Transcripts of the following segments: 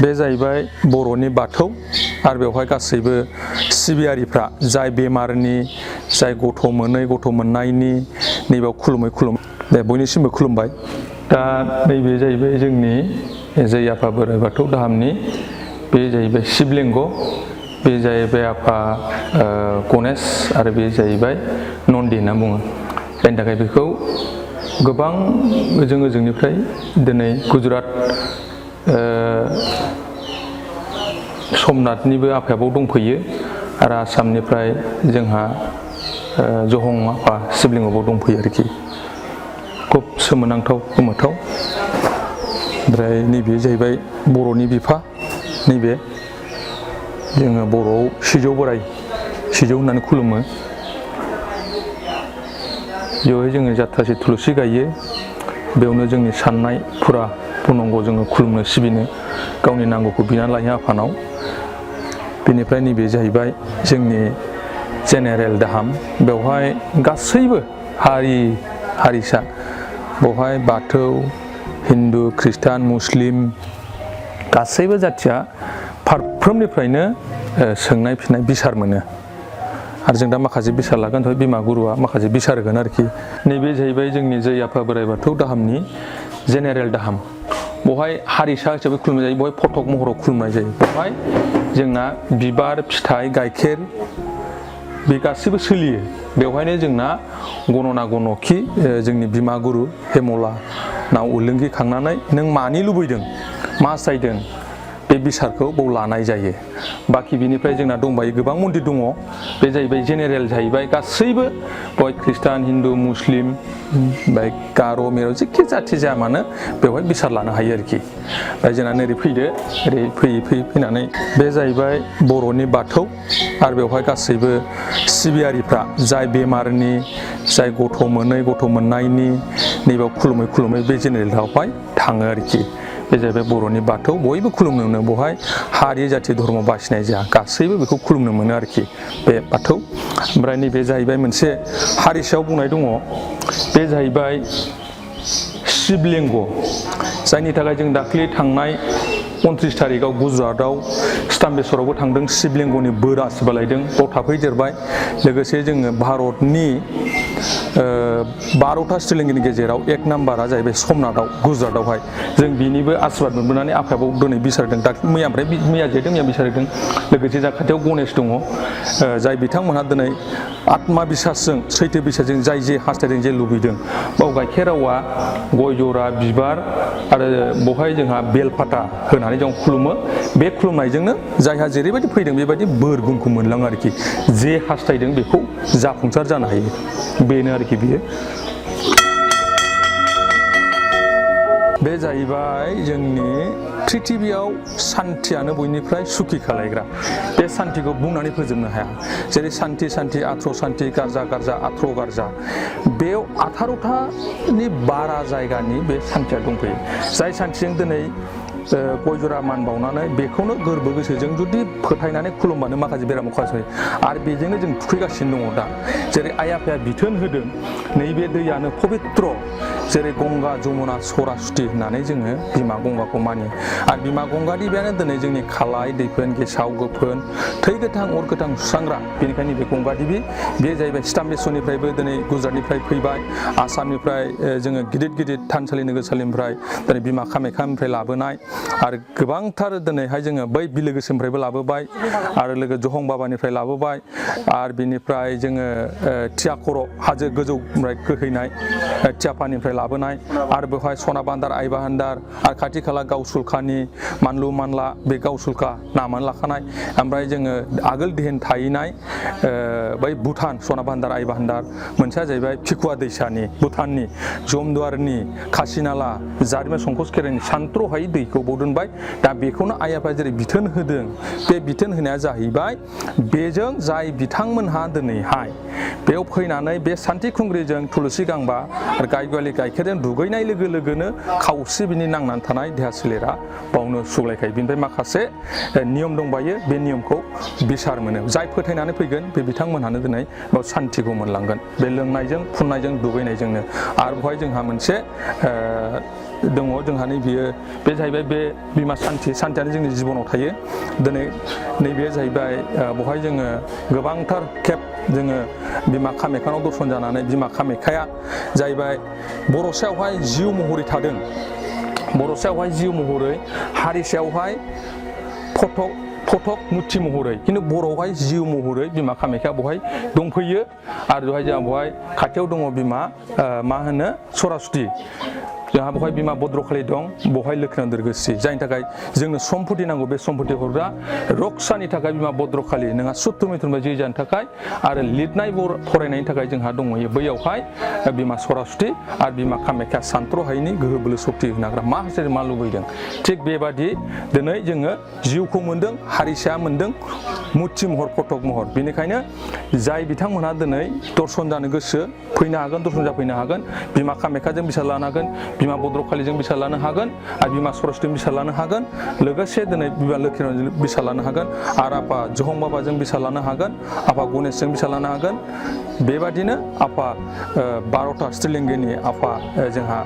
बे जाहैबाय बर'नि बाथौ आरो बेवहाय गासैबो सिबियारिफ्रा जाय बेमारनि जाय गथ' मोनै गथ' मोननायनि नैबेयाव खुलुमै दे बयनिसिमबो खुलुमबाय। दा नैबे जाहैबाय जोंनि जै आफा बोराइ बाथौ धामनि बे जाहैबाय शिबलिंग, बे जाहैबाय आफा गणेश आरो बे जाहैबाय नन्दि होनना बुङो। जायनि थाखाय बेखौ गोबां ओजोंनिफ्राय दिनै गुजरात समनाथनिबो आफायाबाव दंफैयो आरो आसामनिफ्राय जोंहा जहं आफा शिबलिंगआवबो दंफैयो आरोखि। खुब सोमोनांथाव गोमोथाव। ओमफ्राय नैबे जाहैबाय बर'नि बिफा, नैबे जोङो बर'आव सिजौ बोराइ, सिजौ होननानै खुलुमो। बेवहाय जोङो जाथ्रासि थुलुसि गायो, बेयावनो जोंनि साननाय फुरा पुर्नंग जोङो खुलुमनो सिबिनो गावनि नांगौखौ बिनानै लायो आफानाव। बेनिफ्राय नैबे जाहैबाय जोंनि जेनेरेल धाम, बेवहाय गासैबो हारिसा, बेवहाय बाथौ, हिन्दु, खृष्टान, मुस्लिम गासैबो जाथिया फारफ्रोमनिफ्रायनो सोंनाय फिन्नाय बिसार मोनो। आरो जों दा माखासे बिसार लागोन, बिमा गुरुआ माखासे बिसार होगोन आरोखि। नैबे जाहैबाय जोंनि जै आफा बोराइ बाथौ धामनि जेनेरेल धाम। बेवहाय हारिसा हिसाबै खुलुमनाय जायो, बेवहाय फटक महराव खुलुमनाय जायो। बेवहाय जोंना बिबार, फिथाइ, गाइखेर बे गासैबो सोलियो। बेवहायनो जोंना गणना गणखि जोंनि बिमा गुरु हेमलानाव उलुंगि खांनानै नों मानि लुबैदों, मा हास्थायदों, बे बिसारखौ बाव लानाय जायो। बाखि बिनिफ्राय जोंना दंबायो गोबां मन्दिर दङ, बे जाहैबाय जेनेरेल जाहैबाय गासैबो बेवहाय खृष्टान, हिन्दु, मुस्लिम, ओमफ्राय गार', मिर' जेखि जाथि जाया मानो बेवहाय बिसार लानो हायो आरोखि। ओमफ्राय जोंना नोरै फैदो, ओरै फैनानै बे जाहैबाय बर'नि बाथौ आरो बेवहाय गासैबो सिबियारिफ्रा जाय बेमारनि जाय गथ' मोनै गथ' मोननायनि नैबेयाव खुलुमै बे जेनेरेलावहाय थाङो आरोखि। बे जाहैबाय बर'नि बाथौ, बयबो खुलुमनो मोनो। बेवहाय हारि जाथि धर्म बासिनाय जाया, गासैबो बेखौ खुलुमनो मोनो आरोखि बे बाथौ। ओमफ्राय नैबे जाहैबाय मोनसे हारिसायाव बुंनाय दङ, बे जाहैबाय शिबलिंग, जायनि थाखाय जों दाख्लै थांनाय 29 थारिखआव गुजरातआव स्ताम्बेश्वरावबो थांदों, शिबलिंगनि बोर आसिरबाद लायदों, बाव थाफैदेरबाय। लोगोसे जोङो भारतनि 12था शिबलिंगनि गेजेराव 1 नाम्बारा जाहैबाय समनाथआव गुजरातआवहाय। जों बिनिबो आसिरबाद मोनबोनानै आफायाबो दिनै बिसारदों, मैया जेरदों मैया बिसारदों। लोगोसे जा खाथियाव गणेश दङ, जाय बिथांमोनहा दिनै आत्मा बिसासजों सैथो बिसासजों जाय जे हास्थायदों, जे लुबैदों, बाव गाइखेर आवा, गय जरा, बिबार आरो बेवहाय जोंहा बेलपाता होनानै जों खुलुमो। बे खुलुमनायजोंनो जायहा जेरैबायदि फैदों बेबायदि बोर गुनखौ मोनलाङो आरोखि। जे हास्थायदों बेखौ जाफुंसार जानो हायो, बेनो आरोखि बियो। बे जाहैबाय जोंनि प्रिथिबियाव सान्थियानो बयनिफ्राय सुखि खालायग्रा। बे सान्थिखौ बुंनानै फोजोबनो हाया। जेरै सान्थि आथ्र सान्थि, गारजा आथ्र गारजा। बेयाव 18थानि बारा जायगानि बे सान्थिया दंफैयो। जाय सान्थिजों दिनै गय जरा मान बावनानै बेखौनो गोरबो गोसोजों जुदि फोथायनानै खुलुमबानो माखासे बेरामाव खहा जायो। आरो बेजोंनो जों थुखैगासिनो दङ दा। जेरै आइ आफाया बिथोन होदों, नैबे दैयानो पबित्र, जेरै गंगा, जमुना, सरासति होननानै जोङो बिमा गंगाखौ मानियो। आरो बिमा गंगा देबियानो दिनै जोंनि खालाय दैफोन, गेसाव गोफोन, थै गोथां अर गोथां सुस्रांग्रा। बेनिखायनो बे गंगा देबि, बे जाहैबाय स्ताम्बेश्वरनिफ्रायबो दिनै गुजरातनिफ्राय फैबाय, आसामनिफ्राय जोङो गिदिर थानसालि नोगोरसालिनिफ्राय दिनै बिमा कामाख्यानिफ्राय लाबोनाय, आरो गोबांथार दिनैहाय जोङो बै बिलोगोसोनिफ्रायबो लाबोबाय, आरो लोगो जहं बाबानिफ्राय लाबोबाय, आरो बिनिफ्राय जोङो थियाखर' हाजो गोजौनिफ्राय गोहैनाय थियाफानिफ्राय लाबोनाय, आरो बेवहाय सना बान्दार, आइ बाहान्दार, आरो खाथि खाला गावसुलखानि मानलु मानला, बे गावसुलखा नामानो लाखानाय। ओमफ्राय जोङो आगोल देहेन थाहैनाय बै भुटान, सना बान्दार, आइ बाहान्दार। मोनसेया जाहैबाय फिकुवा दैसानि, भुटाननि जमदुवारनि, खासिनाला, जारिमिन संकस खेराइनि सानथ्र'हायि दैखौ बाव दोनबाय। दा बेखौनो आइ आफाया जेरै बिथोन होदों, बे बिथोन होनाया जाहैबाय बेजों जाय बिथांमोनहा दिनैहाय बेयाव फैनानै बे सान्थि खुंग्रिजों थुलुसि गांबा आरो गाय गलि गाइखेरजों दुगैनाय लोगो लोगोनो खावसे बिनि नांनानै थानाय देहा सोलेरा बावनो सुग्लायखायो। बेनिफ्राय माखासे नियम दंबायो, बे नियमखौ बिसार मोनो। जाय फोथायनानै फैगोन बे बिथांमोनहानो दिनै बाव सान्थिखौ मोनलांगोन, बे लोंनायजों फुननायजों दुगैनायजोंनो। आरो बेवहाय जोंहा मोनसे दङ जोंहा नैबेयो बे जाहैबाय बे बिमा सान्थियानो जोंनि जिबनाव थायो दिनै नैबे जाहैबाय बहाय जोङो गोबांथार खेब जोङो बिमा कामाख्यानाव दर्शन जानानै बिमा कामाख्याया जाहैबाय बर' सायावहाय जिउ महरै थादों बर' सायावहाय जिउ महरै हारिसायावहाय फटक मुर्ति महरै खिन्थु बर'आवहाय जिउ महरै बिमा कामाख्या बहाय दंफैयो आरो बेवहाय जोंहा बहाय खाथियाव दङ बिमा मा होनो सरासति जोंहा बहाय बिमा भद्रकाली दं बहाय लोखि दुर्गोश्री जायनि थाखाय जोंनो सम्पति नांगौ बे सम्पति हरग्रा रक्षानि थाखाय बिमा भद्रकाली नोंहा सुत्तु मिथुनबा जि जानो थाखाय आरो लिरनाय फरायनायनि थाखाय जोंहा दंहैयो बैयावहाय बिमा सरासति आरो बिमा कामाख्या सान्थ्र' हायैनि गोहो बोलो सक्ति होनाग्रा मा हासै मा लुबैदों थिग बेबादि दिनै जोङो जिउखौ मोन्दों हारिसाया मोन्दों मुर्ति महर फटक महर बेनिखायनो जाय बिथांमोनहा दिनै दर्शन जानो गोसो फैनो हागोन दर्शन जाफैनो हागोन बिमा कामाख्याजों बिसार लानो हागोन बिमा भद्रकालीजों बिसार लानो हागोन आरो बिमा सरस्वतीजों बिसार लानो हागोन लोगोसे दिनै बिमा लोखिजों बिसार लानो हागोन आरो आफा जहं बाबाजों बिसार लानो हागोन आफा गणेशजों बिसार लानो हागोन बेबादिनो आफा 12था स्त्रीलिंगिनि आफा जोंहा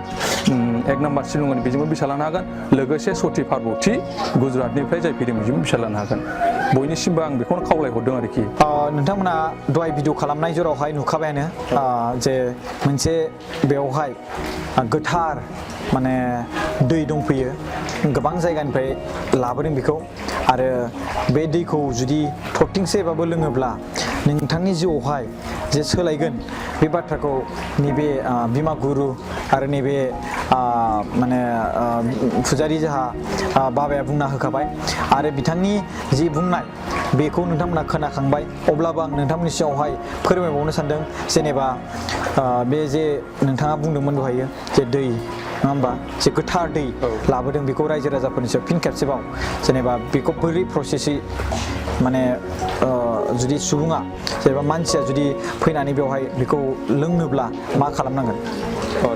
1 नाम्बार शिलंनि बेजोंबो बिसार लानो हागोन लोगोसे सती पार्बती गुजरातनिफ्राय जाय फैदों बेजोंबो बिसार लानो हागोन बयनिसिमबो आं बेखौनो खावलायहरदों आरोखि नोंथांमोना दहाय भिडिअ खालामनाय जेरावहाय नुखाबायानो जे मोनसे बेवहाय गोथार माने दै दंफैयो गोबां जायगानिफ्राय लाबोदों बेखौ आरो बे दैखौ जुदि थरथिंसेबाबो लोङोब्ला नोंथांनि जिउआवहाय जे सोलायगोन बे बाथ्राखौ नैबे बिमा गुरु आरो नैबे माने फुजारि जोंहा बाबाया बुंना होखाबाय आरो बिथांनि जि बुंनाय बेखौ नोंथांमोना खोनाखांबाय अब्लाबो आं नोंथांमोननि सिगाङावहाय फोरमायबावनो सानदों जेनेबा बे जे नोंथाङा बुंदोंमोन दहायो जे दै नङा होमबा जे गोथार दै लाबोदों बेखौ रायजो राजाफोरनि सायाव फिन खेबसेबाव जेनेबा बेखौ बोरै प्रसेसै माने जुदि सुबुङा जेनेबा मानसिया जुदि फैनानै बेवहाय बेखौ लोंनोब्ला मा खालामनांगोन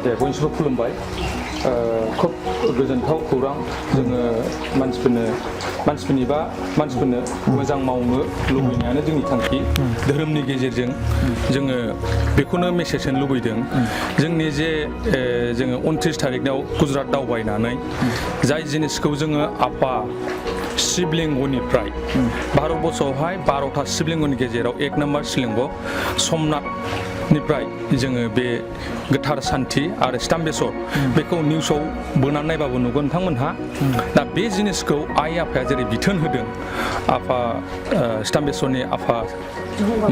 दे बयनिसिमबो खुलुमबाय खोब गोजोनथाव खौरां जोङो मानसिफोरनो मोजां मावनो लुबैनायानो जोंनि थांखि धोरोमनि गेजेरजों जोङो बेखौनो मेसेज होनो लुबैदों जोंनि जे जोङो 29 थारिखआव गुजरात दावबायनानै जाय जिनिसखौ जोङो आफा शिबलिंगनिफ्राय भारतबर्षआवहाय 12था शिबलिंगनि गेजेराव 1 नाम्बार शिबलिंग सोमनाथनिफ्राय जोङो बे गोथार सान्थि आरो स्ताम्बेश्वर बेखौ निउसाव बोनानै नायबाबो नुगोन नोंथांमोनहा दा बे जिनिसखौ आइ आफाया जेरै बिथोन होदों आफा स्ताम्बेश्वरनि आफा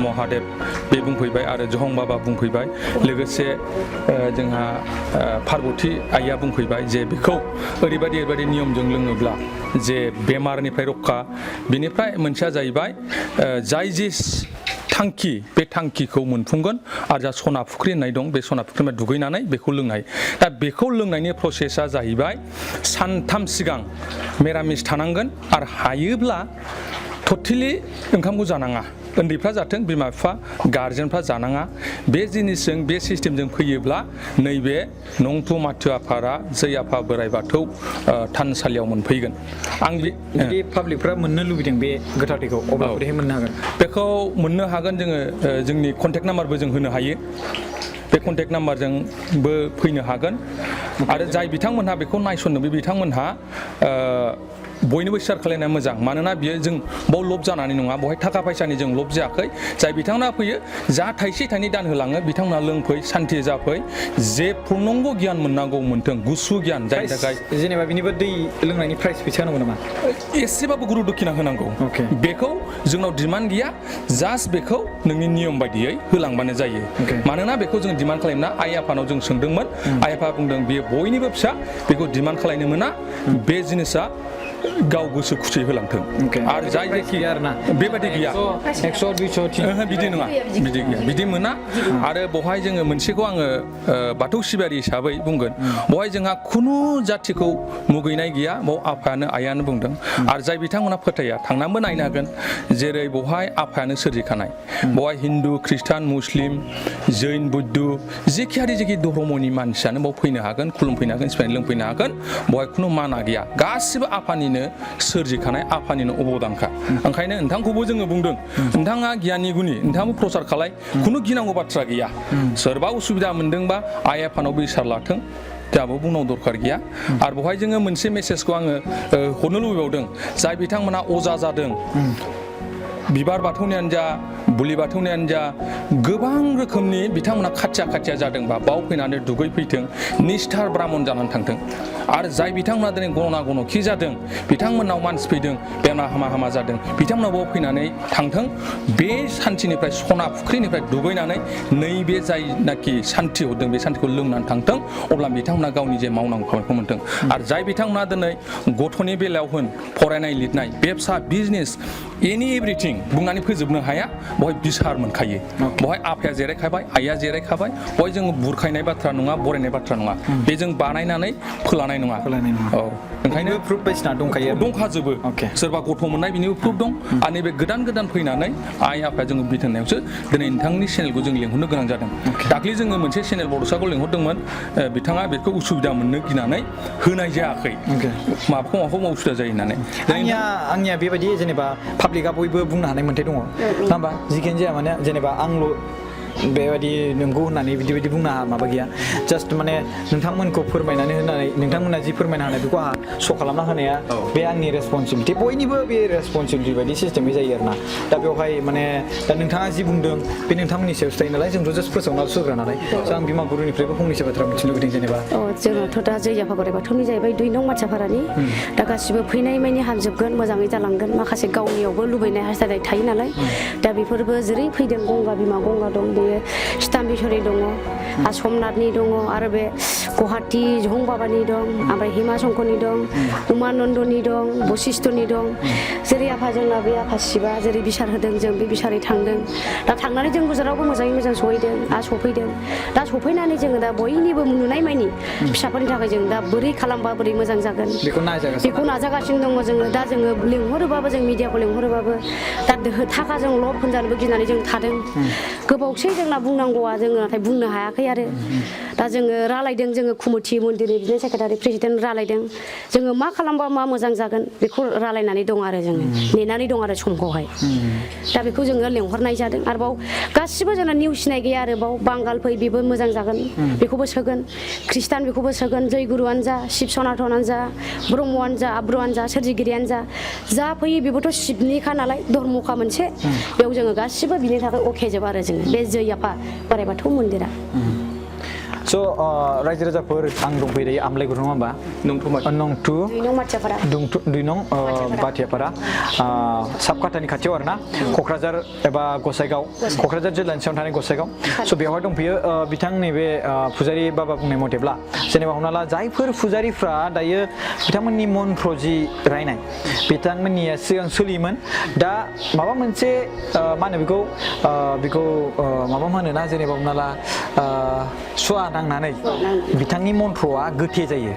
महादेब बे बुंफैबाय आरो जहं बाबा बुंफैबाय लोगोसे जोंहा पार्बती आइया बुंफैबाय जे बेखौ ओरैबायदि नियमजों लोङोब्ला जे बेमारनिफ्राय रक्षा बेनिफ्राय मोनसेया जाहैबाय जाय जे थांखि बे थांखिखौ मोनफुंगोन आरो जा सना फुख्रि होननाय दं बे सना फुख्रिनिफ्राय दुगैनानै बेखौ लोंनाय दा बेखौ लोंनायनि प्रसेसा जाहैबाय सानथाम सिगां मिरामिस थानांगोन आरो हायोब्ला टटेलि ओंखामखौ जानाङा उन्दैफ्रा जाथों बिमा बिफा गार्जेनफ्रा जानाङा बे जिनिसजों बे सिस्टेमजों फैयोब्ला नैबे नंथु माथो आफारा जै आफा बोराइ बाथौ थानसालियाव मोनफैगोन आं बे पाब्लिकफ्रा मोननो लुबैदों बे गोथार दैखौ अब्ला बोरैहाय मोननो हागोन बेखौ मोननो हागोन जोङो जोंनि कन्टेक्ट नाम्बारबो जों होनो हायो बे कन्टेक्ट नाम्बारजोंबो फैनो हागोन आरो जाय बिथांमोनहा बेखौ नायसननो बे बिथांमोनहा बयनोबो शेयार खालायनाया मोजां मानोना बियो जों बाव लब जानानै नङा बहाय थाखा फैसानि जों लब जायाखै जाय बिथांमोना फैयो जा थाइसे थाइनै दान होलाङो बिथांमोना लोंफै सान्थि जाफै जे पूर्णंग गियान मोननांगौ मोनथों गुसु गियान जायनि थाखाय जेनेबा बिनिबो दै लोंनायनि प्राइस फैसा होनांगौ नामा एसेबाबो गुरु दक्षिणा होनांगौ बेखौ जोंनाव डिमान्ड गैया जास्ट बेखौ नोंनि नियम बायदियै होलांबानो जायो मानोना बेखौ जों डिमान्ड खालामना आइ आफानाव जों सोंदोंमोन आइ आफा बुंदों बेयो बयनिबो फिसा बेखौ डिमान्ड खालामनो मोना बे जिनिसा गाव गोसो खुसि होलांथों आरो जाय जायखि आरोना बेबायदि गैया 100 200 बिदि नङा बिदि गैया बिदि मोना आरो बहाय जोङो मोनसेखौ आङो बाथौ सिबियारि हिसाबै बुंगोन बहाय जोंहा खुनु जाथिखौ मुगैनाय गैया बाव आफायानो आइयानो बुंदों आरो जाय बिथांमोना फोथाया थांनानैबो नायनो हागोन जेरै बहाय आफायानो सोरजिखानाय बहाय हिन्दु ख्रिस्टान मुस्लिम जैन बुद्ध जेखि धर्मनि मानसियानो बाव फैनो हागोन खुलुमफैनो हागोन सिबिनो लोंफैनो हागोन बहाय खुनु माना गैया गासिबो आफानिनो सोरजिखानाय आफानिनो अबदानखा ओंखायनो नोंथांखौबो जोङो बुंदों नोंथाङा गियानि गुनि नोंथाङाबो प्रसार खालाय खुनु गिनांगौ बाथ्रा गैया सोरबा उसुबिदा मोनदोंबा आइ आफानाव बिसार लाथों दाबो बुंनांगौ दरखार गैया आरो बेवहाय जोङो मोनसे मेसेजखौ आङो हरनो लुबैबावदों जाय बिथांमोना अजा जादों बिबार बाथौनियानो जा बुलि बाथौनियानो जा गोबां रोखोमनि बिथांमोना खाथिया जादोंबा बाव फैनानै दुगैफैथों निष्ठार ब्राह्मण जानानै थांथों आरो जाय बिथांमोना दिनै गना गनखि जादों बिथांमोननाव मानसि फैदों बेमार हामा जादों बिथांमोना बाव फैनानै थांथों बे सान्थिनिफ्राय सना फुख्रिनिफ्राय दुगैनानै नैबे जायनाखि सान्थि हरदों बे सान्थिखौ लोंनानै थांथों अब्ला बिथांमोना गावनि जे मावनांगौ खामानिखौ मोनथों आरो जाय बिथांमोना दिनै गथ'नि बेलायाव होन फरायनाय लिरनाय बेबसा बिजनेस एनि एभ्रिथिं बुंनानै फोजोबनो हाया बहाय बिसार मोनखायो बहाय आफाया जिरायखाबाय आइया जिरायखाबाय बहाय जोङो बुरखायनाय बाथ्रा नङा बरायनाय बाथ्रा नङा बे जों बानायनानै फोलानाय नङा औ ओंखायनो प्रुफ बायदिसिना दंखायो दंखाजोबो सोरबा गथ' मोननाय बिनिबो प्रुफ दं आरो नैबे गोदान फैनानै आइ आफाया जोङो बिथोननायावसो दिनै नोंथांनि चेनेलखौ जों लिंहरनो गोनां जादों दाख्लि जोङो मोनसे चेनेल बड'साखौ लिंहरदोंमोन बिथाङा बेखौ उसुबिदा मोननो गिनानै होनाय जायाखै माबाखौ उसुबिदा जायो होननानै आंनिया बेबायदि जेनेबा पाब्लिकआ बयबो बुंनो हानाय मोन्थाय दङ नङा होमबा जिखियानो जाया माने जेनेबा आंल' बेबायदि नंगौ होननानै बिदि बुंनो माबा गैया जास्ट माने नोंथांमोनखौ फोरमायनानै होनानै नोंथांमोना जि फोरमायनो हानाय बेखौ आंहा श' खालामना होनाया बे आंनि रेसपन्सिबिलिटि बयनिबो बे रेसपन्सिबिलिटि बायदि सिस्टेमै जायो आरोना दा बेवहाय माने दा नोंथाङा जि बुंदों बे नोंथांमोननि सायावसो थायो नालाय जोंथ' जास्ट फोसावनासो होग्रा नालाय आं बिमा गुरुनिफ्रायबो फंनैसो बाथ्रा मिथिनो लुबैदों जेनेबा जोंनाथ' दा जै आफा बोराइ बाथौनि जाहैबाय 2 नं मानसाफारानि दा गासिबो फैनाय मानि हामजोबगोन मोजाङै जालांगोन माखासे गावनियावबो लुबैनाय हास्थायनाय थायो नालाय दा बेफोरबो जेरै फैदों गंगा बिमा गंगा दं बेयो स्टाम्बिसरि दङ समनाथनि दङ आरो बे गुवाहाटि जहं बाबानि दं ओमफ्राय हिमा शंकरनि दं उमानन्दनि दं बशिष्ठनि दं जेरै आफा जोंना बे आफा शिबा जेरै बिसार होदों जों बे बिसारै थांदों दा थांनानै जों गुजरातआवबो मोजाङै मोजां सहैदों आरो सफैदों दा सफैनानै जोङो दा बयनिबो नुनाय मानि फिसाफोरनि थाखाय जों दा बोरै खालामबा बोरै मोजां जागोन बेखौ नाजागासिनो दङ जोङो दा जोङो लिंहरोबाबो जों मिडियाखौ लिंहरोबाबो दा थाखाजों लब होनजानोबो गिनानै जों थादों गोबावसै जोंना बुंनांगौआ जोङो नाथाय बुंनो हायाखै आरो दा जोङो रायलायदों जोङो कमिटि मन्दिरनि बिदिनो सेक्रेटारि प्रेसिडेन्ट रायलायदों जोङो मा खालामबा मा मोजां जागोन बेखौ रायलायनानै दं आरो जोङो नेनानै दं आरो समखौहाय दा बेखौ जोङो लेंहरनाय जादों आरोबाव गासिबो जोंना निउस सिनाय गैया आरोबाव बांगाल फै बेबो मोजां जागोन बेखौबो सोगोन ख्रिस्टान बेखौबो सोगोन जयगुरुआनो जा शिब सनातनानो जा ब्रह्मआनो जा आब्रुआनो जा सोरजिगिरियानो जा फैयो बेबोथ' शिबनिखा नालाय धर्मखा मोनसे बेयाव जोङो गासिबो बिनि थाखाय अके जोब आरो जोङो बे जै आफा बोराइ बाथौ मन्दिरा स' रायजो राजाफोर आं दंफैयो दायो आमलायगुर नङा होमबा नंथु 2 नं बाथियापारा साबकाटानि खाथियाव आरोना क'क्राझार एबा गसाइगाव क'क्राझार जिल्लानि सिङाव थानाय गसाइगाव स' बेवहाय दंफैयो बिथां नैबे फुजारि बाबा बुंनाय मथेब्ला जेनेबा हमना ला जायफोर फुजारिफ्रा दायो बिथांमोननि मन्त्र जि रायनाय बिथांमोननिया सिगां सोलियोमोन दा माबा मोनसे मा होनो बेखौ माबा होनोना जेनेबा हमना ला सुवा नांनानै बिथांनि मन्त्रआ गोथे जायो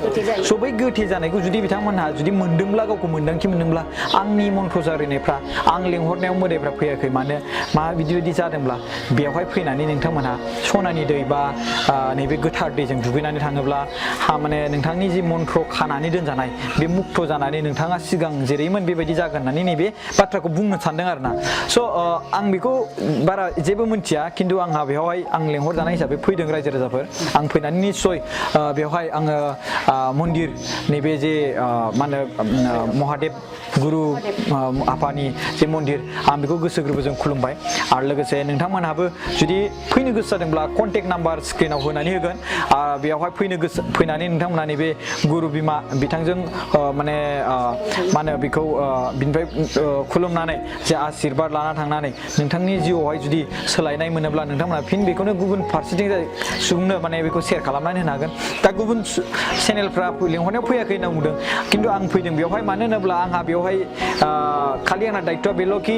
स' बै गोथे जानायखौ जुदि बिथांमोनहा जुदि मोनदोंब्ला गावखौ मोन्दांथि मोनदोंब्ला आंनि मन्त्र जारिनायफ्रा आं लेंहरनायाव मोदायफ्रा फैयाखै मानो मा बिदि जादोंब्ला बेवहाय फैनानै नोंथांमोनहा सनानि दै बा नैबे गोथार दैजों दुगैनानै थाङोब्ला माने नोंथांनि जि मन्त्र खानानै दोनजानाय बे मुक्त जानानै नोंथाङा सिगां जेरैमोन बेबायदि जागोन होननानै नैबे बाथ्राखौ बुंनो सानदों आरोना स' आं बेखौ बारा जेबो मिन्थिया खिन्थु आंहा बेवहाय आं लेंहरजानाय हिसाबै फैदों रायजो राजाफोर आं फैनानै निस्सय बेवहाय आङो मन्दिर नैबे जे मा होनो महादेब गुरु आफानि जे मन्दिर आं बेखौ गोसो गोरबोजों खुलुमबाय आरो लोगोसे नोंथांमोनहाबो जुदि फैनो गोसो जादोंब्ला कन्टेक्ट नाम्बार स्क्रिनाव होनानै होगोन बेवहाय फैनानै नोंथांमोनहा नैबे गुरु बिमा बिथांजों माने मा होनो बेखौ बिनिफ्राय खुलुमनानै जे आशीर्बाद लाना थांनानै नोंथांनि जिउआवहाय जुदि सोलायनाय मोनोब्ला नोंथांमोनहा फिन बेखौनो गुबुन फारसेथिं सुबुंनो माने बेखौ शेयार खालामनानै होनो हागोन दा गुबुन चेनेलफ्रा लिंहरनायाव फैयाखै होनना बुंदों खिन्थु आं फैदों बेवहाय मानो होनोब्ला आंहा बेवहाय खालि आंना दायित्वआ बेल'खि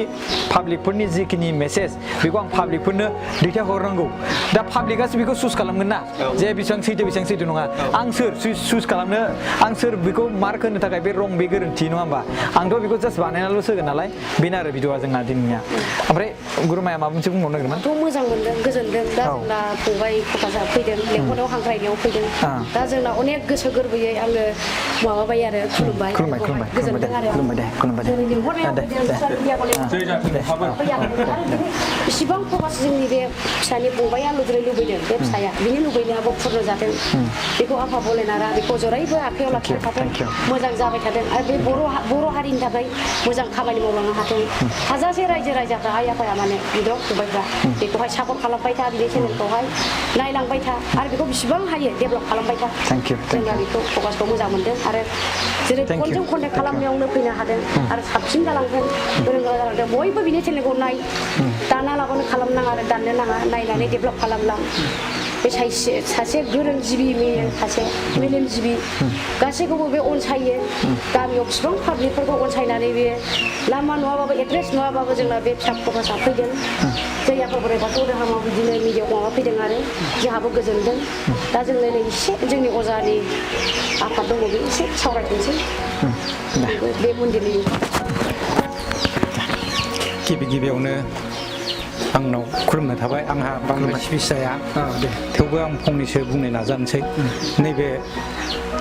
पाब्लिकफोरनि जिखिनि मेसेज बेखौ आं पाब्लिकफोरनो दैथायहरनांगौ दा पाब्लिकआसो बेखौ चुज खालामगोन ना जे बेसेबां सैथो नङा आं सोर चुज खालामनो आं सोर बेखौ मार्क होनो थाखाय बे रं बे गोरोन्थि नङा होमबा आंथ' बेखौ जास्ट बानायनानैल' होगोन नालाय बेनो आरो भिडिअआ जोंना दिनैनिया ओमफ्राय गुरुमाया माबा मोनसे बुंबावनो नागिरदोंमोन मोजां मोनदों गोजोनदों दा जोंना फंबाय क'क्राझार फैदों लेंहरनायाव हांख्रायनायाव फैदों दा जोंना अनेक गोसो गोरबोयै आङो माबाबाय आरो खुलुमबाय गोजोनदों आरो जोंनि लिंहरनायाव इसिबां प्रकास जोंनि बे फिसानि फंबाया लुबैदों बे फिसाया बिनि लुबैनायाबो पूर्ण जाथों बेखौ आफा भलेनारा बेखौ जरायबो आखायाव लाखिबाय थाथों मोजां जाबाय थाथों आरो बे बर' हारिनि थाखाय मोजां खामानि मावलांनो हाथों हाजासे रायजो राजाफ्रा आइ आफाया माने बिदा फंबायफ्रा बेखौहाय सापर्ट खालामबाय था बिनि चेनेलखौहाय नायलांबाय था आरो बेखौ बेसिबां हायो डेभेलप खालामबाय था जोंना बेखौ फकासखौ मोजां मोनदों आरो जेरै फनजों कन्टेक्ट खालामनायावनो फैनो हादों आरो साबसिन जालांथों गोरों गोरा जालांथों बयबो बिनि चेनेलखौ नाय दाना लाबानो खालामनाङा आरो दाननो नाङा नायनानै डेभेलप खालामलां बे सासे गोरों जिबि सासे मेलेमजिबि गासैखौबो बे अनसायो गामियाव बिसिबां पाब्लिकफोरखौ अनसायनानै बे लामा नङाबाबो एड्रेस नङाबाबो जोंना बे फिसा फकासा फैदों जै आफा बोराइ बाथौ दोहोरोमाव बिदिनो मिडियायाव माबा फैदों आरो जोंहाबो गोजोनदों दा जोंनो नै एसे जोंनि अजानि आफाद दङ बे एसे सावरायथोंसै बे मन्दिरनि गिबियावनो आंनाव खुलुमनाय थाबाय आंहा बांद्राय स्पिच जाया थेवबो आं फंनैसो बुंनो नाजानोसै नैबे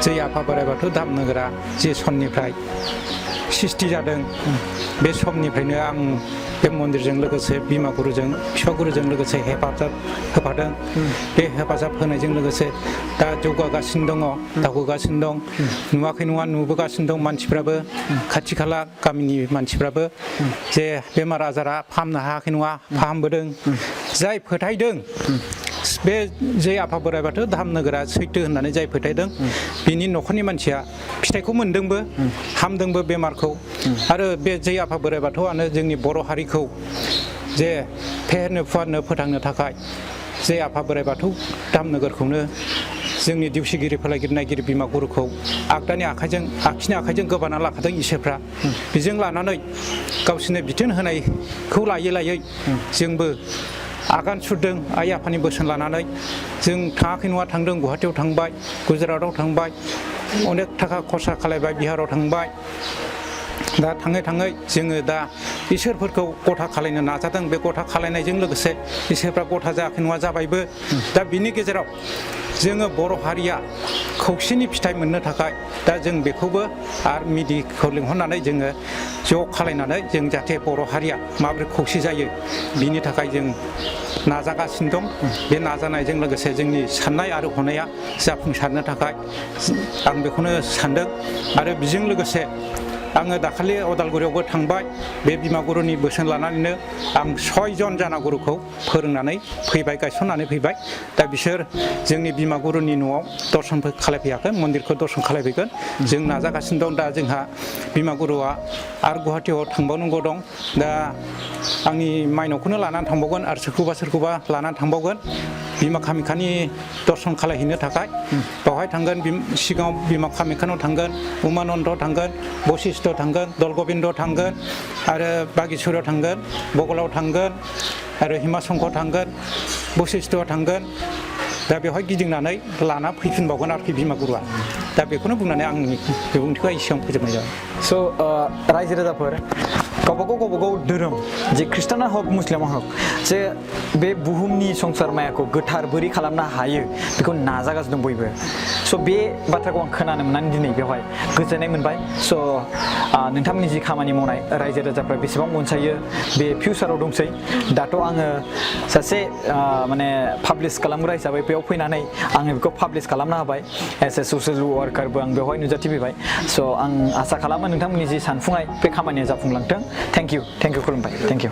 जै आफा बोराइ बाथौ दामनोगोरा जे समनिफ्राय सृष्टि जादों बे समनिफ्रायनो आं बे मन्दिरजों लोगोसे बिमा गुरुजों बिफा गुरुजों लोगोसे हेफाजाब होफादों बे हेफाजाब होनायजों लोगोसे दा जौगागासिनो दङ दावगागासिनो दं नुवाखै नङा नुबोगासिनो दं मानसिफ्राबो खाथि खाला गामिनि मानसिफ्राबो जे बेमार आजारा फाहामनो हायाखै नङा फाहामबोदों जाय फोथायदों बे जे आफा बोराइ बाथौ धामनोगोरा सैथो होननानै जाय फोथायदों बिनि न'खरनि मानसिया फिथाइखौ मोन्दोंबो हामदोंबो बेमारखौ आरो बे जे आफा बोराइ बाथौआनो जोंनि बर' हारिखौ जे फेहेरनो फुवारनो फोथांनो थाखाय जे आफा बोराइ बाथौ धामनोगोरखौनो जोंनि दिउसिगिरि फोलायगिरि नायगिरि बिमा गुरुखौ आगदानि आखाइजों आगसिनि आखाइजों गोबाना लाखादों इसोरफ्रा बेजों लानानै गावसोरनो बिथोन होनायखौ लायै लायै जोंबो आगान सुरदों आइ आफानि बोसोन लानानै जों थाङाखै नङा थांदों गुवाहाटियाव थांबाय गुजरातआव थांबाय अनेक थाखा खरसा खालायबाय बिहाराव थांबाय दा थाङै थाङै जोङो दा इसोरफोरखौ गथा खालायनो नाजादों बे गथा खालायनायजों लोगोसे इसोरफ्रा गथा जायाखै नङा जाबायबो दा बिनि गेजेराव जोङो बर' हारिया खौसेनि फिथाइ मोननो थाखाय दा जों बेखौबो आरो मिडियाखौ लिंहरनानै जोङो ज' खालायनानै जों जाहाथे बर' हारिया माबोरै खौसे जायो बिनि थाखाय जों नाजागासिनो दं बे नाजानायजों लोगोसे जोंनि साननाय आरो हनाया जाफुंसारनो थाखाय आं बेखौनो सानदों आरो बेजों लोगोसे आङो दाखालि अदालगुरियावबो थांबाय बे बिमा गुरुनि बोसोन लानानैनो आं 6 जन जाना गुरुखौ फोरोंनानै फैबाय गायसननानै फैबाय दा बिसोर जोंनि बिमा गुरुनि न'आव दर्शन खालायफैयाखै मन्दिरखौ दर्शन खालायफैगोन जों नाजागासिनो दं दा जोंहा बिमा गुरुआ आरो गुवाहाटियाव थांबावनांगौ दं दा आंनि माइनावखौनो लानानै थांबावगोन आरो सोरखौबा लानानै थांबावगोन बिमा कामाख्यानि दर्शन खालायहैनो थाखाय बेवहाय थांगोन सिगाङाव बिमा कामाख्यानाव थांगोन उमानन्द थांगोन बशिष्ठ थांगोन दलगोबिन्द थांगोन आरो बागेश्वराव थांगोन बगलाव थांगोन आरो हिमाशंकर थांगोन बशिष्ठआव थांगोन दा बेवहाय गिदिंनानै लाना फैफिनबावगोन आरोखि बिमा गुरुआ दा बेखौनो बुंनानै आंनि बिबुंथिखौ एसेयावनो फोजोबनाय जाबाय स' रायजो राजाफोर गावबागाव धोरोम जे ख्रिस्टाना हक मुस्लिमा हक जे बे बुहुमनि संसार मायाखौ गोथार बोरै खालामनो हायो बेखौ नाजागासिनो दं बयबो स' बे बाथ्राखौ आं खोनानो मोननानै दिनै बेवहाय गोजोननाय मोनबाय स' नोंथांमोननि जि खामानि मावनाय रायजो राजाफ्रा बेसेबां अनसायो बे फिउचाराव दंसै दाथ' आङो सासे माने पाब्लिश खालामग्रा हिसाबै बेयाव फैनानै आङो बेखौ पाब्लिश खालामनो हाबाय एस ए ससियेल वार्कारबो आं बेवहाय नुजाथिफैबाय स' आं आसा खालामो नोंथांमोननि जि सानफुंनाय बे खामानिया जाफुंलांथों थेंक इउ खुलुमबाय थेंक इउ